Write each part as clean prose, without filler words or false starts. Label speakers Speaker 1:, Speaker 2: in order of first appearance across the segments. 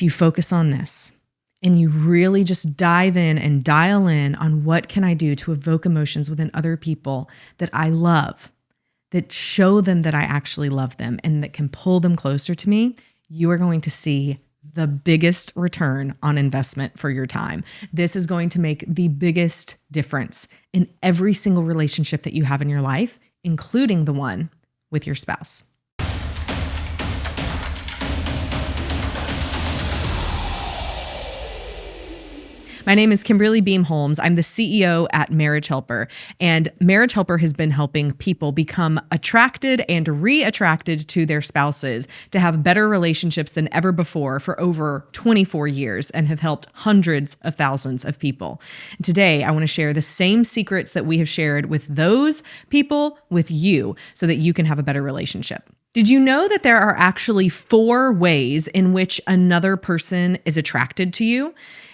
Speaker 1: if you focus on this and you really just dive in and dial in on what can I do to evoke emotions within other people that I love, that show them that I actually love them and that can pull them closer to me, you are going to see the biggest return on investment for your time. This is going to make the biggest difference in every single relationship that you have in your life, including the one with your spouse. My name is Kimberly Beam Holmes. I'm the CEO at Marriage Helper, and Marriage Helper has been helping people become attracted and re-attracted to their spouses to have better relationships than ever before for over 24 years and have helped hundreds of thousands of people. And today, I want to share the same secrets that we have shared with those people with you so that you can have a better relationship. Did you know that there are actually 4 ways in which another person is attracted to you?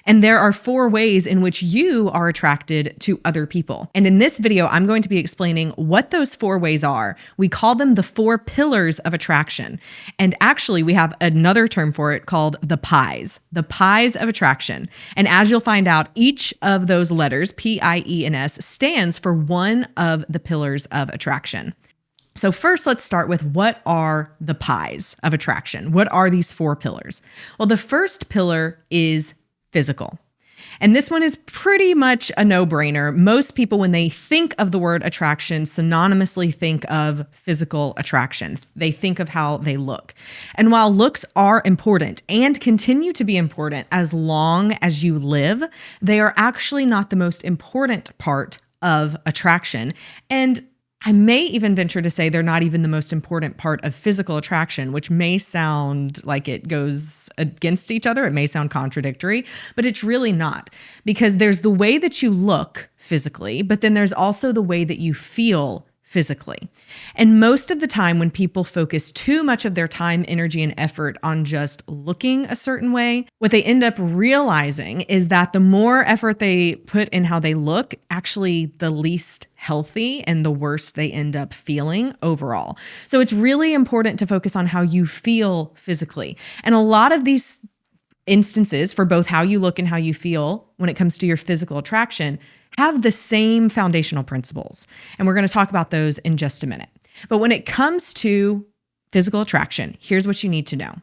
Speaker 1: And there are 4 ways in which you are attracted to other people. And in this video, I'm going to be explaining what those 4 ways are. We call them the 4 pillars of attraction. And actually, we have another term for it called the pies of attraction. And as you'll find out, each of those letters, P-I-E-N-S, stands for one of the pillars of attraction. So first, let's start with what are the pies of attraction? What are these 4 pillars? Well, the first pillar is physical. And this one is pretty much a no-brainer. Most people, when they think of the word attraction, synonymously think of physical attraction. They think of how they look. And while looks are important and continue to be important as long as you live, they are actually not the most important part of attraction. And I may even venture to say they're not even the most important part of physical attraction, which may sound like it goes against each other. It may sound contradictory, but it's really not, because there's the way that you look physically, but then there's also the way that you feel physically. And most of the time when people focus too much of their time, energy, and effort on just looking a certain way, what they end up realizing is that the more effort they put in how they look, actually the least healthy and the worse they end up feeling overall. So it's really important to focus on how you feel physically. And a lot of these instances for both how you look and how you feel when it comes to your physical attraction have the same foundational principles. And we're going to talk about those in just a minute. But when it comes to physical attraction, here's what you need to know.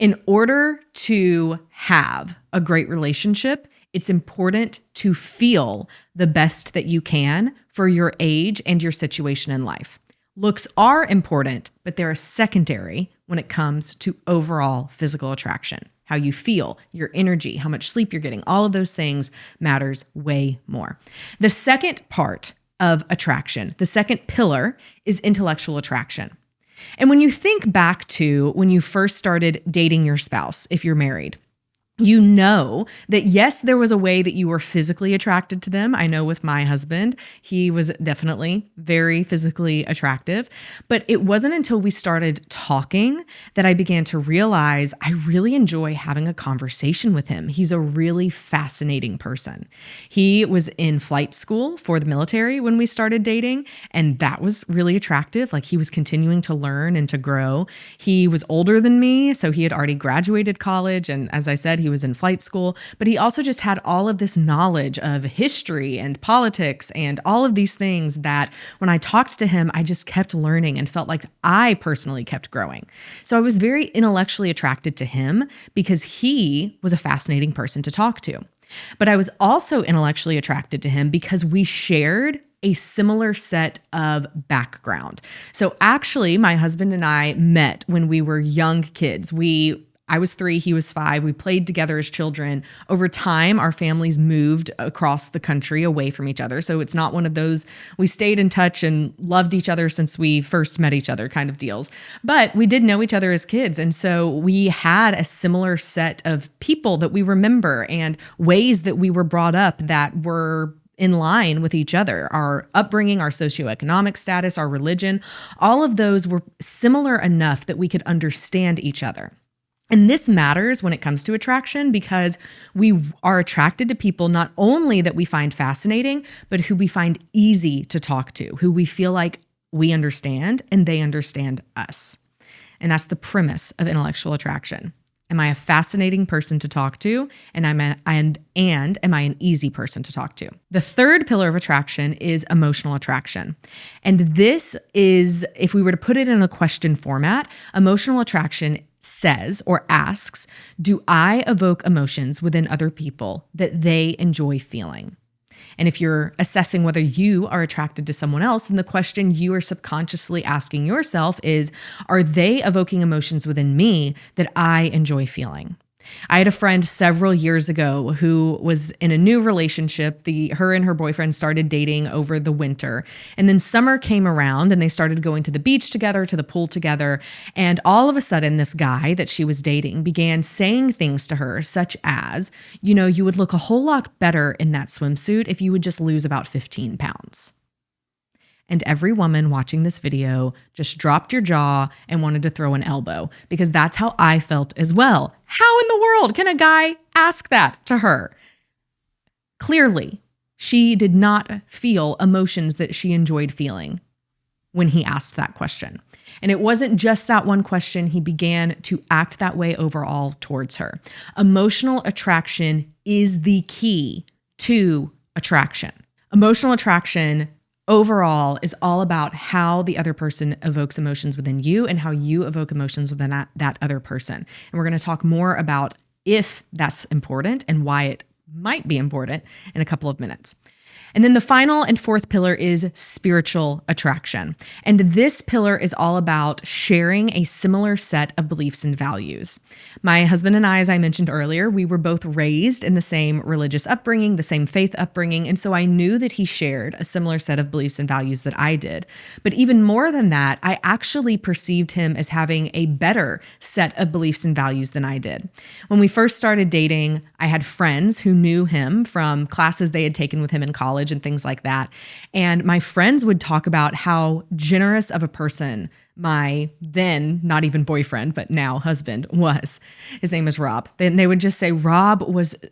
Speaker 1: In order to have a great relationship, it's important to feel the best that you can for your age and your situation in life. Looks are important, but they're secondary when it comes to overall physical attraction. How you feel, your energy, how much sleep you're getting, all of those things matters way more. The second part of attraction, the second pillar, is intellectual attraction. And when you think back to when you first started dating your spouse, if you're married, you know that yes, there was a way that you were physically attracted to them. I know with my husband, he was definitely very physically attractive, but it wasn't until we started talking that I began to realize I really enjoy having a conversation with him. He's a really fascinating person. He was in flight school for the military when we started dating, and that was really attractive. Like, he was continuing to learn and to grow. He was older than me, so he had already graduated college, and as I said, he was in flight school, but he also just had all of this knowledge of history and politics and all of these things that when I talked to him, I just kept learning and felt like I personally kept growing. So I was very intellectually attracted to him because he was a fascinating person to talk to. But I was also intellectually attracted to him because we shared a similar set of background. So actually, my husband and I met when we were young kids. I was 3, he was 5. We played together as children. Over time, our families moved across the country away from each other. So it's not one of those, we stayed in touch and loved each other since we first met each other kind of deals. But we did know each other as kids. And so we had a similar set of people that we remember and ways that we were brought up that were in line with each other. Our upbringing, our socioeconomic status, our religion, all of those were similar enough that we could understand each other. And this matters when it comes to attraction because we are attracted to people not only that we find fascinating, but who we find easy to talk to, who we feel like we understand and they understand us. And that's the premise of intellectual attraction. Am I a fascinating person to talk to? And am I an easy person to talk to? The third pillar of attraction is emotional attraction. And this is, if we were to put it in a question format, emotional attraction says or asks, do I evoke emotions within other people that they enjoy feeling? And if you're assessing whether you are attracted to someone else, then the question you are subconsciously asking yourself is, are they evoking emotions within me that I enjoy feeling? I had a friend several years ago who was in a new relationship. Her and her boyfriend started dating over the winter. And then summer came around and they started going to the beach together, to the pool together. And all of a sudden, this guy that she was dating began saying things to her, such as, you would look a whole lot better in that swimsuit if you would just lose about 15 pounds. And every woman watching this video just dropped your jaw and wanted to throw an elbow, because that's how I felt as well. How in the world can a guy ask that to her? Clearly, she did not feel emotions that she enjoyed feeling when he asked that question. And it wasn't just that one question. He began to act that way overall towards her. Emotional attraction is the key to attraction. Emotional attraction overall is all about how the other person evokes emotions within you and how you evoke emotions within that other person. And we're going to talk more about if that's important and why it might be important in a couple of minutes. And then the final and fourth pillar is spiritual attraction. And this pillar is all about sharing a similar set of beliefs and values. My husband and I, as I mentioned earlier, we were both raised in the same religious upbringing, the same faith upbringing. And so I knew that he shared a similar set of beliefs and values that I did. But even more than that, I actually perceived him as having a better set of beliefs and values than I did. When we first started dating, I had friends who knew him from classes they had taken with him in college and things like that. And my friends would talk about how generous of a person my then not even boyfriend, but now husband was. His name is Rob. Then they would just say, Rob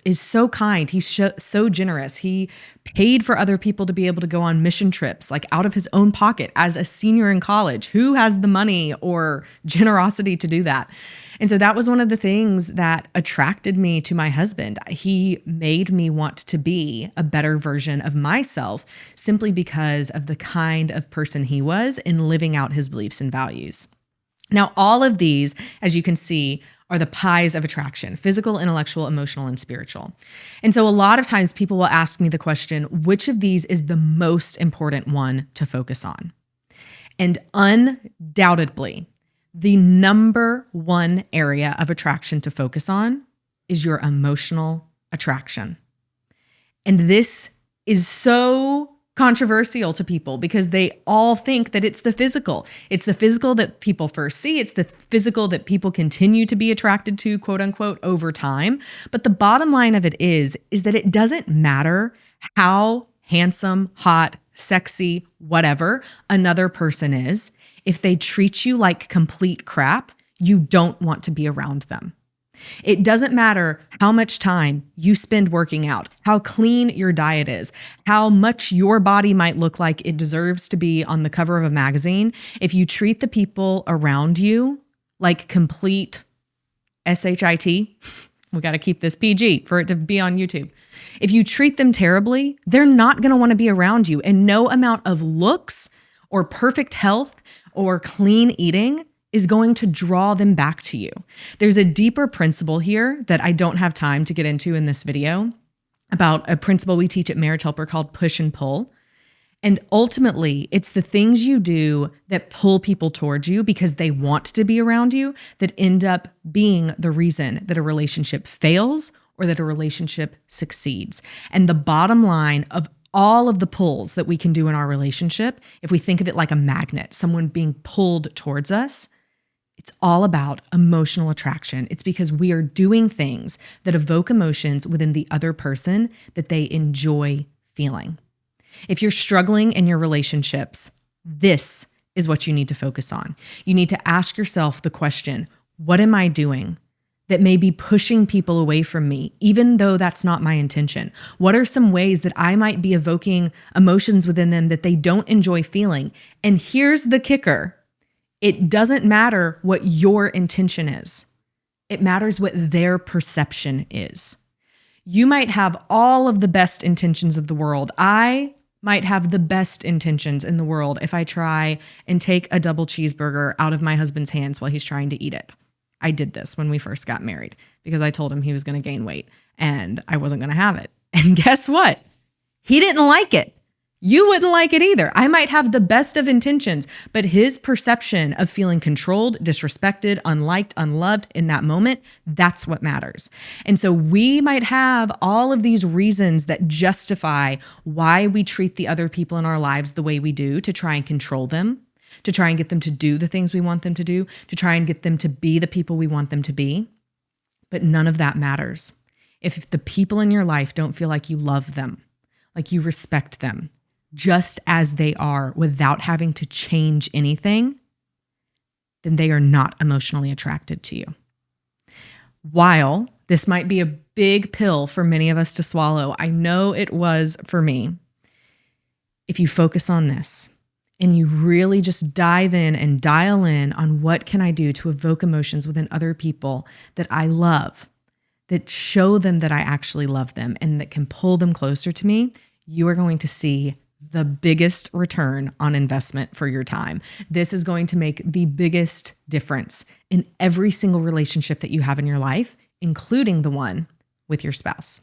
Speaker 1: is so kind. He's so generous. He paid for other people to be able to go on mission trips, like out of his own pocket as a senior in college. Who has the money or generosity to do that? And so that was one of the things that attracted me to my husband. He made me want to be a better version of myself simply because of the kind of person he was in living out his beliefs and values. Now, all of these, as you can see, are the pies of attraction: physical, intellectual, emotional, and spiritual. And so a lot of times people will ask me the question, which of these is the most important one to focus on? And undoubtedly, the number one area of attraction to focus on is your emotional attraction. And this is so controversial to people because they all think that it's the physical. It's the physical that people first see. It's the physical that people continue to be attracted to, quote unquote, over time. But the bottom line of it is that it doesn't matter how handsome, hot, sexy, whatever another person is. If they treat you like complete crap, you don't want to be around them. It doesn't matter how much time you spend working out, how clean your diet is, how much your body might look like it deserves to be on the cover of a magazine. If you treat the people around you like complete shit, we got to keep this PG for it to be on YouTube. If you treat them terribly, they're not going to want to be around you. And no amount of looks or perfect health or clean eating is going to draw them back to you. There's a deeper principle here that I don't have time to get into in this video about a principle we teach at Marriage Helper called push and pull. And ultimately, it's the things you do that pull people towards you because they want to be around you that end up being the reason that a relationship fails or that a relationship succeeds. And the bottom line of all of the pulls that we can do in our relationship, if we think of it like a magnet, someone being pulled towards us, it's all about emotional attraction. It's because we are doing things that evoke emotions within the other person that they enjoy feeling. If you're struggling in your relationships, this is what you need to focus on. You need to ask yourself the question, what am I doing that may be pushing people away from me, even though that's not my intention? What are some ways that I might be evoking emotions within them that they don't enjoy feeling? And here's the kicker. It doesn't matter what your intention is. It matters what their perception is. You might have all of the best intentions of the world. I might have the best intentions in the world if I try and take a double cheeseburger out of my husband's hands while he's trying to eat it. I did this when we first got married because I told him he was going to gain weight and I wasn't going to have it. And guess what? He didn't like it. You wouldn't like it either. I might have the best of intentions, but his perception of feeling controlled, disrespected, unliked, unloved in that moment, that's what matters. And so we might have all of these reasons that justify why we treat the other people in our lives the way we do to try and control them, to try and get them to do the things we want them to do, to try and get them to be the people we want them to be. But none of that matters. If the people in your life don't feel like you love them, like you respect them, just as they are without having to change anything, then they are not emotionally attracted to you. While this might be a big pill for many of us to swallow, I know it was for me. If you focus on this and you really just dive in and dial in on what can I do to evoke emotions within other people that I love, that show them that I actually love them and that can pull them closer to me, you are going to see the biggest return on investment for your time. This is going to make the biggest difference in every single relationship that you have in your life, including the one with your spouse.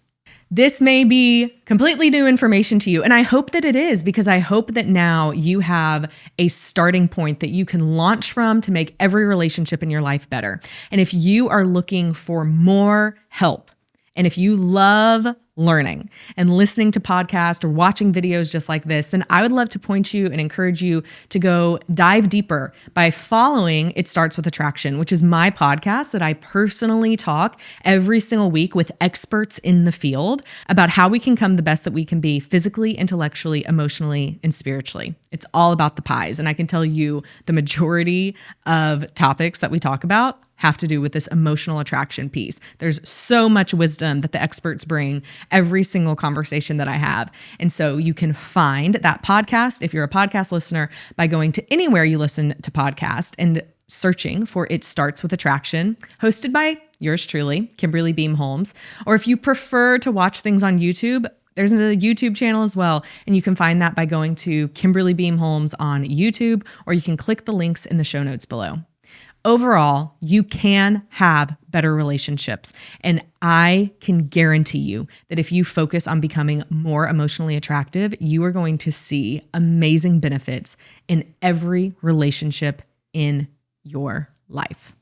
Speaker 1: This may be completely new information to you, and I hope that it is, because I hope that now you have a starting point that you can launch from to make every relationship in your life better. And if you are looking for more help, and if you love learning and listening to podcasts or watching videos just like this, then I would love to point you and encourage you to go dive deeper by following It Starts With Attraction, which is my podcast that I personally talk every single week with experts in the field about how we can become the best that we can be physically, intellectually, emotionally, and spiritually. It's all about the pies. And I can tell you the majority of topics that we talk about have to do with this emotional attraction piece. There's so much wisdom that the experts bring every single conversation that I have. And so you can find that podcast, if you're a podcast listener, by going to anywhere you listen to podcasts and searching for It Starts With Attraction, hosted by yours truly, Kimberly Beam Holmes. Or if you prefer to watch things on YouTube, there's a YouTube channel as well, and you can find that by going to Kimberly Beam Holmes on YouTube, or you can click the links in the show notes below. Overall, you can have better relationships, and I can guarantee you that if you focus on becoming more emotionally attractive, you are going to see amazing benefits in every relationship in your life.